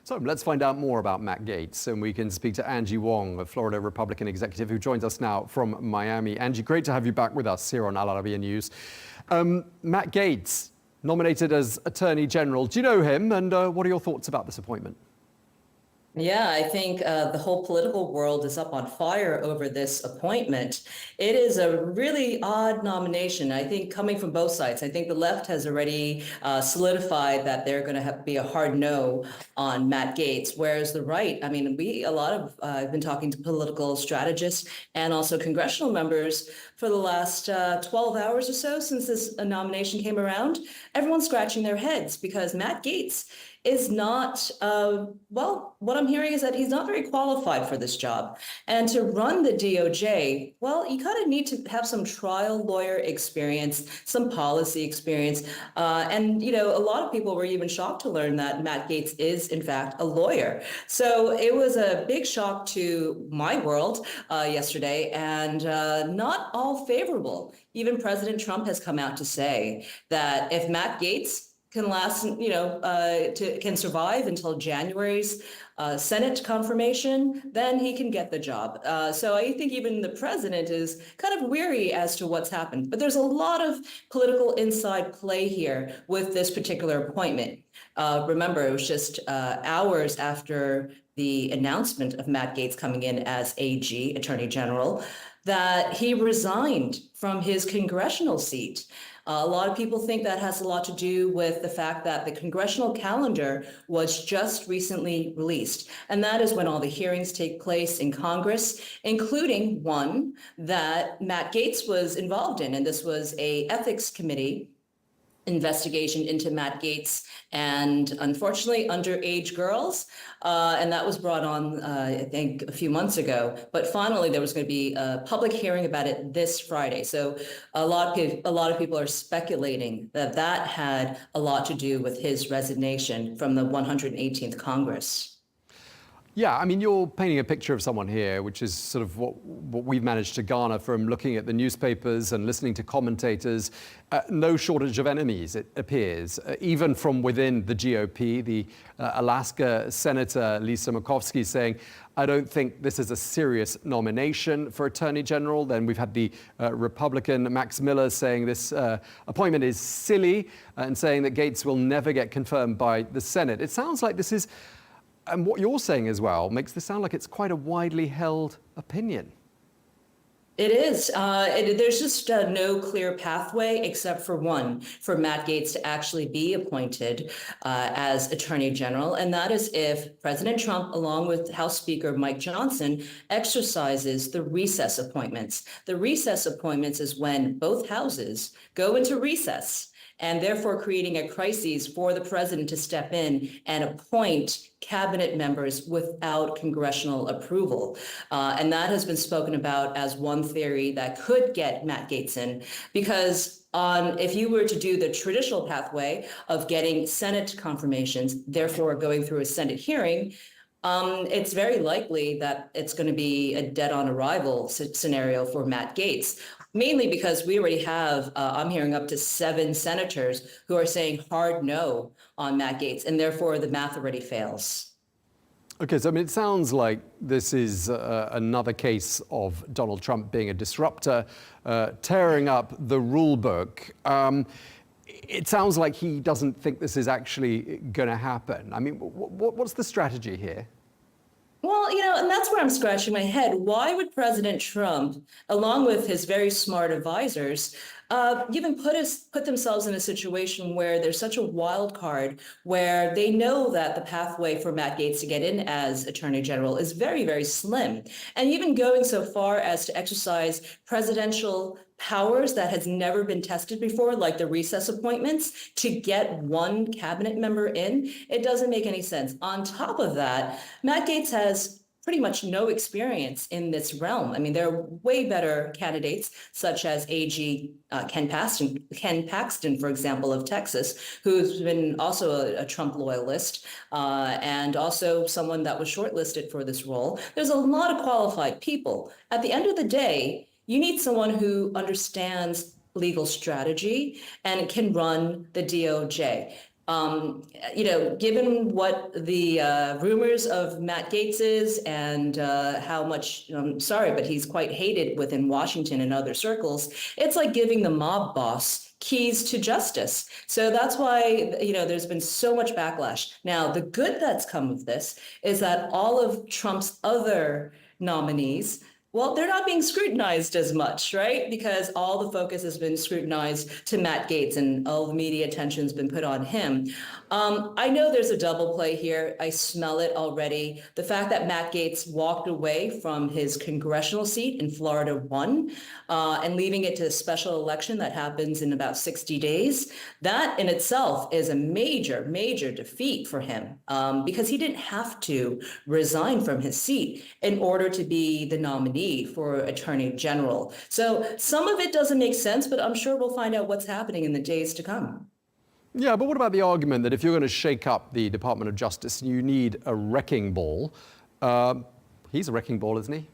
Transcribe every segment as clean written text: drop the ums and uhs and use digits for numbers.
So let's find out more about Matt Gaetz, and we can speak to Angie Wong, a Florida Republican executive who joins us now from Miami. Angie, great to have you back with us here on Al Arabiya News. Matt Gaetz, nominated as Attorney General. Do you know him, and what are your thoughts about this appointment? Yeah, I think the whole political world is up on fire over this appointment. It is a really odd nomination, I think, coming from both sides. I think the left has already solidified that they're going to be a hard no on Matt Gaetz, whereas the right, I mean, I've been talking to political strategists and also congressional members for the last 12 hours or so since this nomination came around. Everyone's scratching their heads because Matt Gaetz is not, well, what I'm hearing is that he's not very qualified for this job. And to run the DOJ, well, you kind of need to have some trial lawyer experience, some policy experience. And, you know, a lot of people were even shocked to learn that Matt Gaetz is, in fact, a lawyer. So it was a big shock to my world yesterday, and not all favorable. Even President Trump has come out to say that if Matt Gaetz can last, can survive until January's Senate confirmation, then he can get the job. So I think even the president is kind of weary as to what's happened. But there's a lot of political inside play here with this particular appointment. Remember, it was just hours after the announcement of Matt Gaetz coming in as AG, Attorney General, that he resigned from his congressional seat. A lot of people think that has a lot to do with the fact that the congressional calendar was just recently released. And that is when all the hearings take place in Congress, including one that Matt Gaetz was involved in. And this was an ethics committee investigation into Matt Gaetz and, unfortunately, underage girls. And that was brought on, I think, a few months ago. But finally, there was going to be a public hearing about it this Friday. So a lot of people are speculating that that had a lot to do with his resignation from the 118th Congress. Yeah, I mean, you're painting a picture of someone here, which is sort of what we've managed to garner from looking at the newspapers and listening to commentators. No shortage of enemies, it appears, even from within the GOP. The Alaska Senator Lisa Murkowski saying, I don't think this is a serious nomination for Attorney General. Then we've had the Republican Max Miller saying this appointment is silly and saying that Gaetz will never get confirmed by the Senate. It sounds like this is, and what you're saying as well makes this sound like it's quite a widely held opinion. It is. There's just no clear pathway except for one, for Matt Gaetz to actually be appointed as Attorney General. And that is if President Trump, along with House Speaker Mike Johnson, exercises the recess appointments. The recess appointments is when both houses go into recess, and therefore creating a crisis for the president to step in and appoint cabinet members without congressional approval. And that has been spoken about as one theory that could get Matt Gaetz in, because if you were to do the traditional pathway of getting Senate confirmations, therefore going through a Senate hearing, it's very likely that it's going to be a dead-on arrival scenario for Matt Gaetz, mainly because we already have, I'm hearing up to 7 senators who are saying hard no on Matt Gaetz, and therefore the math already fails. Okay, so I mean, it sounds like this is another case of Donald Trump being a disruptor, tearing up the rule book. It sounds like he doesn't think this is actually going to happen. I mean, what's the strategy here? Well, and that's where I'm scratching my head. Why would President Trump, along with his very smart advisors, even put themselves in a situation where there's such a wild card, where they know that the pathway for Matt Gaetz to get in as Attorney General is very, very slim, and even going so far as to exercise presidential powers that has never been tested before, like the recess appointments, to get one cabinet member in? It doesn't make any sense. On top of that, Matt Gaetz has pretty much no experience in this realm. I mean, there are way better candidates, such as AG Ken Paxton, for example, of Texas, who's been also a Trump loyalist, and also someone that was shortlisted for this role. There's a lot of qualified people. At the end of the day, you need someone who understands legal strategy and can run the DOJ. Given what the rumors of Matt Gaetz is and how much, I'm sorry, but he's quite hated within Washington and other circles, it's like giving the mob boss keys to justice. So that's why, there's been so much backlash. Now, the good that's come of this is that all of Trump's other nominees, well, they're not being scrutinized as much, right? Because all the focus has been scrutinized to Matt Gaetz and all the media attention's been put on him. I know there's a double play here. I smell it already. The fact that Matt Gaetz walked away from his congressional seat in Florida 1 and leaving it to a special election that happens in about 60 days, that in itself is a major, major defeat for him because he didn't have to resign from his seat in order to be the nominee for Attorney General. So some of it doesn't make sense, but I'm sure we'll find out what's happening in the days to come. Yeah, but what about the argument that if you're going to shake up the Department of Justice, you need a wrecking ball? He's a wrecking ball, isn't he?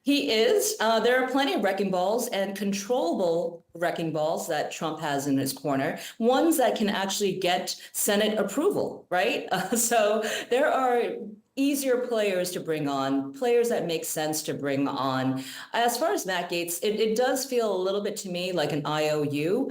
He is. There are plenty of wrecking balls and controllable wrecking balls that Trump has in his corner, ones that can actually get Senate approval, right? So there are easier players to bring on, players that make sense to bring on. As far as Matt Gaetz, it does feel a little bit to me like an IOU.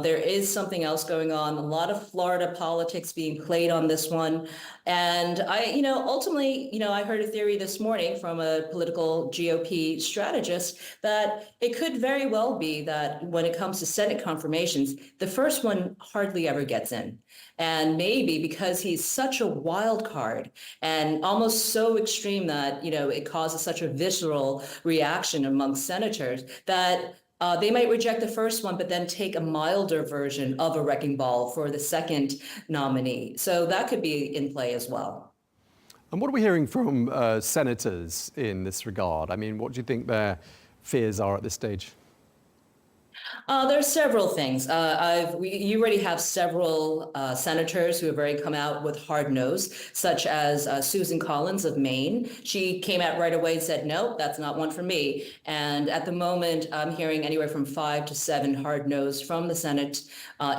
There is something else going on, a lot of Florida politics being played on this one. And ultimately, I heard a theory this morning from a political GOP strategist that it could very well be that when it comes to Senate confirmations, the first one hardly ever gets in. And maybe because he's such a wild card and almost so extreme that, it causes such a visceral reaction amongst senators that they might reject the first one, but then take a milder version of a wrecking ball for the second nominee. So that could be in play as well. And what are we hearing from senators in this regard? I mean, what do you think their fears are at this stage? There's several things. You already have several senators who have already come out with hard no's, such as Susan Collins of Maine. She came out right away and said, no, that's not one for me. And at the moment, I'm hearing anywhere from 5 to 7 hard no's from the Senate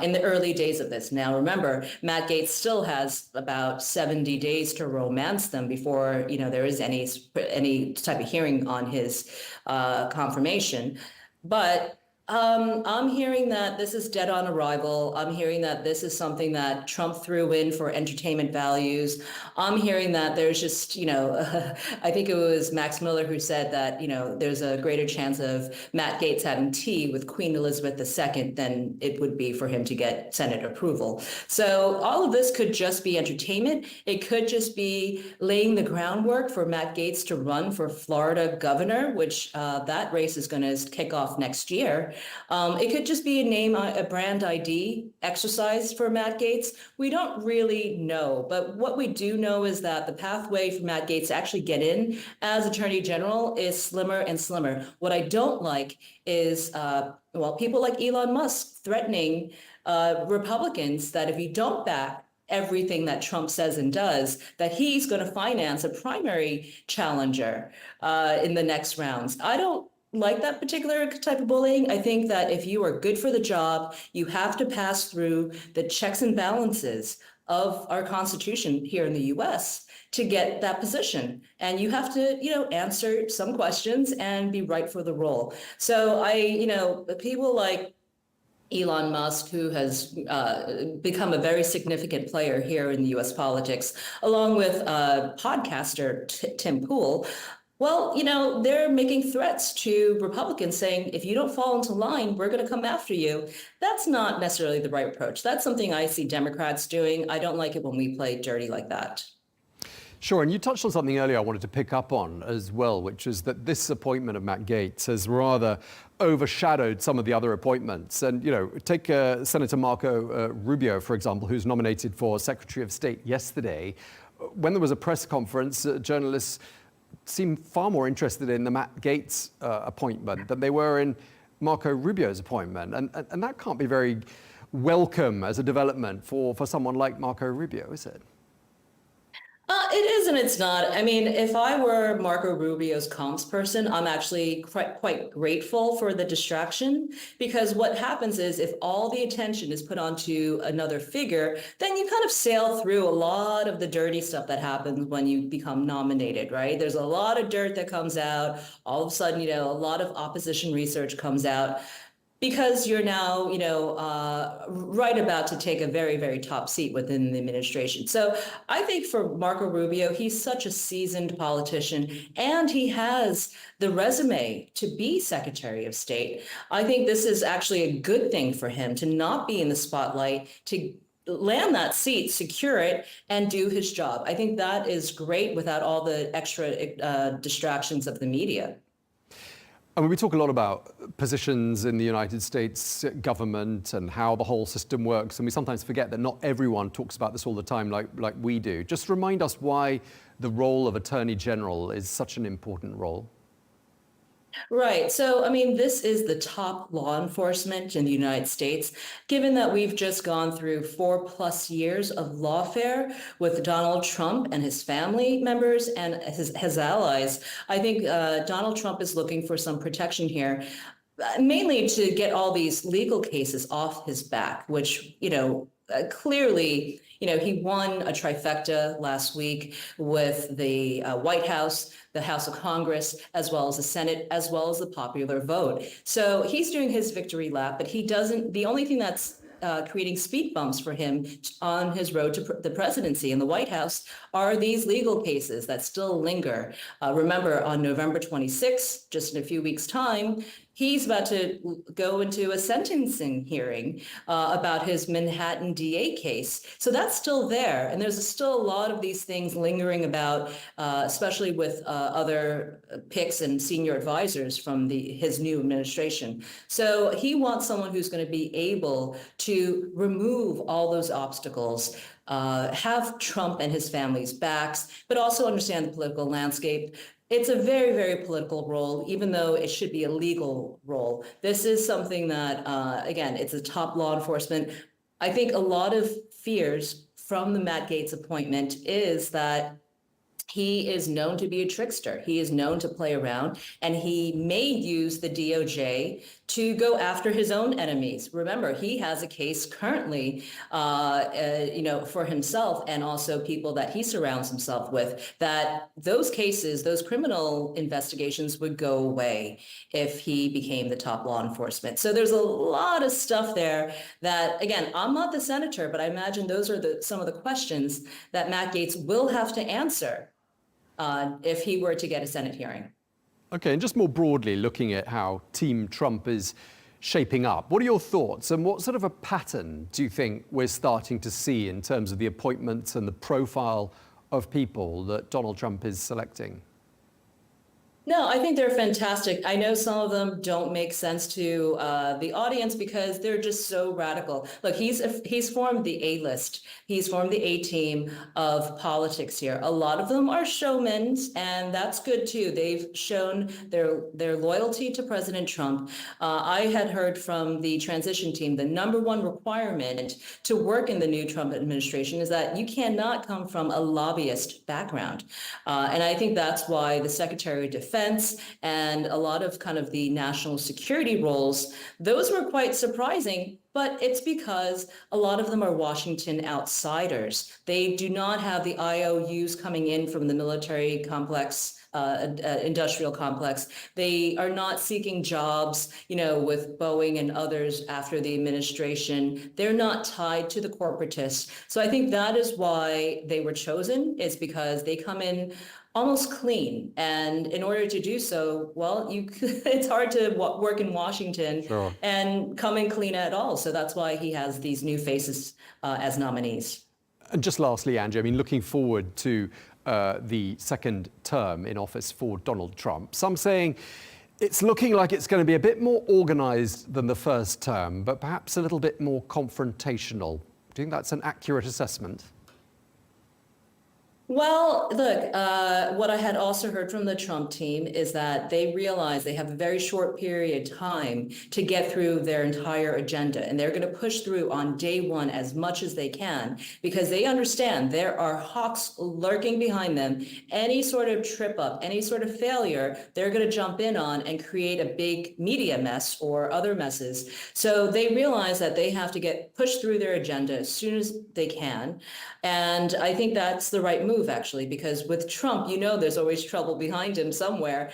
in the early days of this. Now, remember, Matt Gaetz still has about 70 days to romance them before there is any type of hearing on his confirmation. But I'm hearing that this is dead on arrival. I'm hearing that this is something that Trump threw in for entertainment values. I'm hearing that there's just, I think it was Max Miller who said that, there's a greater chance of Matt Gaetz having tea with Queen Elizabeth II than it would be for him to get Senate approval. So all of this could just be entertainment. It could just be laying the groundwork for Matt Gaetz to run for Florida governor, which that race is going to kick off next year. It could just be a brand ID exercise for Matt Gaetz. We don't really know, but what we do know is that the pathway for Matt Gaetz to actually get in as Attorney General is slimmer and slimmer. What I don't like is, people like Elon Musk threatening Republicans that if you don't back everything that Trump says and does, that he's going to finance a primary challenger in the next rounds. I don't like that particular type of bullying. I think that if you are good for the job, you have to pass through the checks and balances of our Constitution here in the US to get that position. And you have to, answer some questions and be right for the role. So people like Elon Musk, who has become a very significant player here in the US politics, along with podcaster Tim Pool, they're making threats to Republicans saying, if you don't fall into line, we're going to come after you. That's not necessarily the right approach. That's something I see Democrats doing. I don't like it when we play dirty like that. Sure, and you touched on something earlier I wanted to pick up on as well, which is that this appointment of Matt Gaetz has rather overshadowed some of the other appointments. And, take Senator Marco Rubio, for example, who's nominated for Secretary of State yesterday. When there was a press conference, journalists seemed far more interested in the Matt Gaetz appointment than they were in Marco Rubio's appointment. And that can't be very welcome as a development for someone like Marco Rubio, is it? it is and it's not. I mean, if I were Marco Rubio's comms person, I'm actually quite grateful for the distraction, because what happens is if all the attention is put onto another figure, then you kind of sail through a lot of the dirty stuff that happens when you become nominated, right? There's a lot of dirt that comes out. All of a sudden, a lot of opposition research comes out, because you're now, right about to take a very, very top seat within the administration. So I think for Marco Rubio, he's such a seasoned politician, and he has the resume to be Secretary of State. I think this is actually a good thing for him to not be in the spotlight, to land that seat, secure it, and do his job. I think that is great without all the extra distractions of the media. I mean, we talk a lot about positions in the United States government and how the whole system works, and we sometimes forget that not everyone talks about this all the time like we do. Just remind us why the role of Attorney General is such an important role. Right. So, I mean, this is the top law enforcement in the United States, given that we've just gone through 4+ years of lawfare with Donald Trump and his family members and his allies. I think Donald Trump is looking for some protection here, mainly to get all these legal cases off his back, which, clearly, he won a trifecta last week with the White House, the House of Congress, as well as the Senate, as well as the popular vote. So he's doing his victory lap, but the only thing that's creating speed bumps for him on his road to the presidency in the White House are these legal cases that still linger. Remember, on November 26th, just in a few weeks' time, he's about to go into a sentencing hearing about his Manhattan DA case. So that's still there. And there's still a lot of these things lingering about, especially with other picks and senior advisors from his new administration. So he wants someone who's going to be able to remove all those obstacles, have Trump and his family's backs, but also understand the political landscape. It's a very, very political role, even though it should be a legal role. This is something that, again, it's a top law enforcement. I think a lot of fears from the Matt Gaetz appointment is that he is known to be a trickster. He is known to play around, and he may use the DOJ to go after his own enemies. Remember, he has a case currently, for himself and also people that he surrounds himself with, that those cases, those criminal investigations would go away if he became the top law enforcement. So there's a lot of stuff there that, again, I'm not the senator, but I imagine those are some of the questions that Matt Gaetz will have to answer if he were to get a Senate hearing. Okay, and just more broadly, looking at how Team Trump is shaping up, what are your thoughts, and what sort of a pattern do you think we're starting to see in terms of the appointments and the profile of people that Donald Trump is selecting? No, I think they're fantastic. I know some of them don't make sense to the audience because they're just so radical. Look, he's formed the A-list. He's formed the A-team of politics here. A lot of them are showmen, and that's good too. They've shown their loyalty to President Trump. I had heard from the transition team, the #1 requirement to work in the new Trump administration is that you cannot come from a lobbyist background. And I think that's why the Secretary of Defense and a lot of kind of the national security roles, those were quite surprising, but it's because a lot of them are Washington outsiders. They do not have the IOUs coming in from the military complex, industrial complex. They are not seeking jobs, with Boeing and others after the administration. They're not tied to the corporatists. So I think that is why they were chosen, is because they come in almost clean. And in order to do so, well, it's hard to work in Washington Sure. and come in clean at all. So that's why he has these new faces as nominees. And just lastly, Angie, I mean, looking forward to the second term in office for Donald Trump, some saying it's looking like it's going to be a bit more organized than the first term, but perhaps a little bit more confrontational. Do you think that's an accurate assessment? Well, look, what I had also heard from the Trump team is that they realize they have a very short period of time to get through their entire agenda. And they're going to push through on day one as much as they can because they understand there are hawks lurking behind them. Any sort of trip up, any sort of failure, they're going to jump in on and create a big media mess or other messes. So they realize that they have to get pushed through their agenda as soon as they can. And I think that's the right move, actually, because with Trump, there's always trouble behind him somewhere,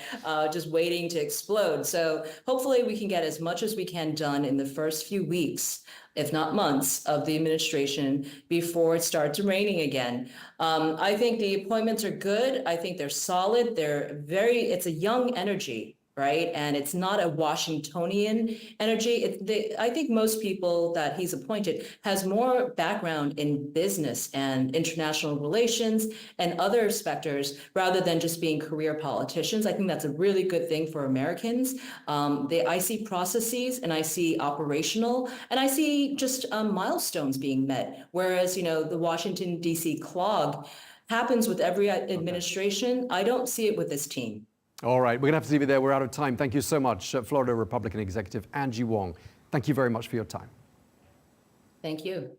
just waiting to explode. So hopefully we can get as much as we can done in the first few weeks, if not months, of the administration before it starts raining again. I think the appointments are good. I think they're solid. It's a young energy. Right. And it's not a Washingtonian energy. I think most people that he's appointed has more background in business and international relations and other specters rather than just being career politicians. I think that's a really good thing for Americans. I see processes and I see operational and I see just milestones being met. Whereas, the Washington, D.C. clog happens with every administration. I don't see it with this team. All right, we're going to have to leave it there. We're out of time. Thank you so much, Florida Republican Executive Angie Wong. Thank you very much for your time. Thank you.